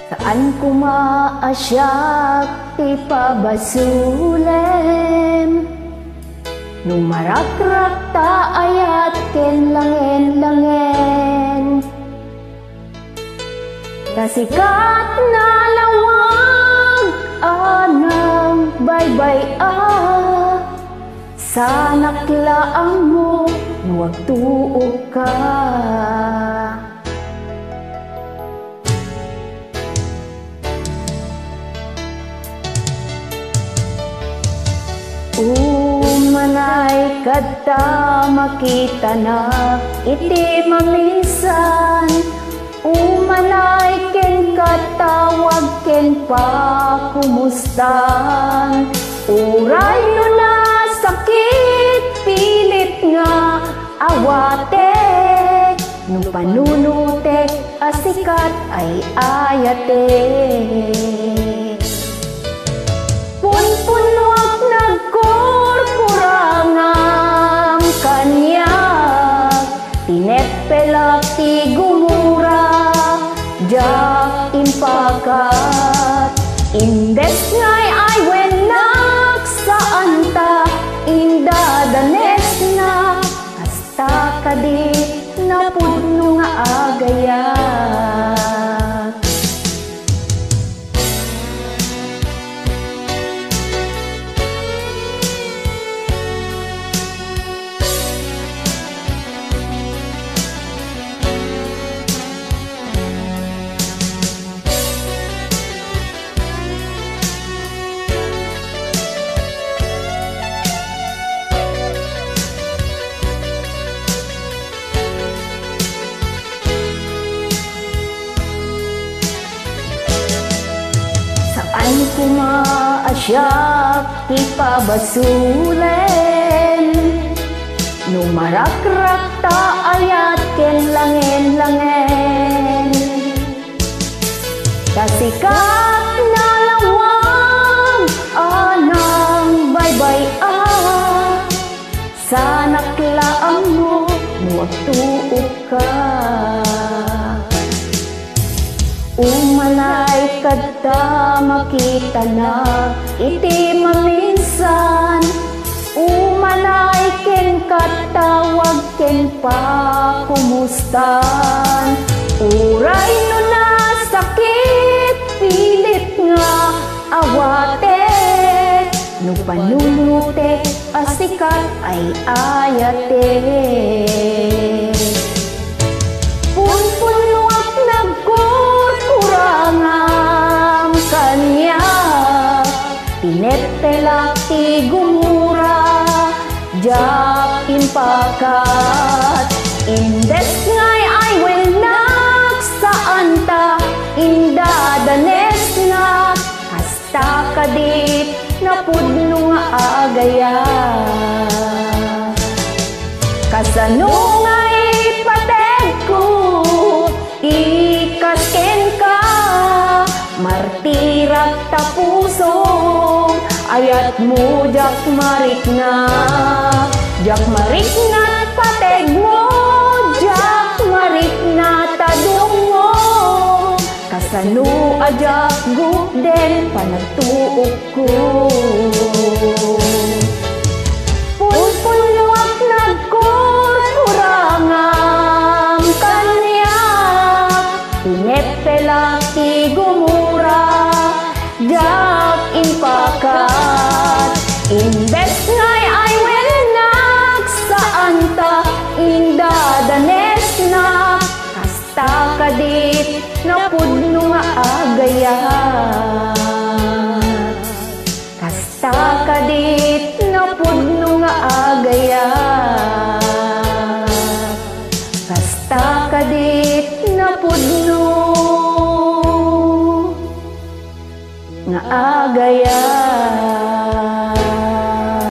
Saan ko maasyak ipabasulem, numarakrak ta ayat ken langen-langen. Kasikat na lawag anang baybay sa naklaang mo nuwag tuog ka. Umanay kadta makita na iti mamisan, umanay ken katawag ken pa kumustan. Uray no na sakit pilit nga awate, no panunutek asikat ay ayate. Punpunwag nagkurkurangam kanyak, tinepelak ti gumura, jak impakat. Indes ngay ay wenak saan ta, indadanes na, hasta kadit na pudno nga agayat. Saan ko maasyak ipabasulen, numarakrak ta ayat ken langen-langen. Kasikat na lawag anang baybay sa naklaang mo nuwag tuog ka. Umanay kadta makita na iti maminsan, umanay ken katawag ken pa kumustan. Uray no na sakit pilit nga awate, no panunutek asikat ay ayate. Punpunwak nagkurkurangam kanyak, tinepelak ti gumura, jak impakat. Indes ngay ay wenak saan ta, indadanes na, hasta kadit na pudno nga agayat. Kasano ngay pateg ko ikasken ka, martirak ta puso ayat mo jak marik na, jak marik na pateg mo, jak marik na tadong mo. Kasano ajak gukden panagtuok ko. Punpunwak nagkurkurangam kanyak, tinepelak ti gumura, jak impakat. Indes ngay ay wenak saan ta, indadanes na, hasta kadit na pudno nga agayat. Hasta kadit na pudno nga agayat. Hasta kadit na pudno nga agayat.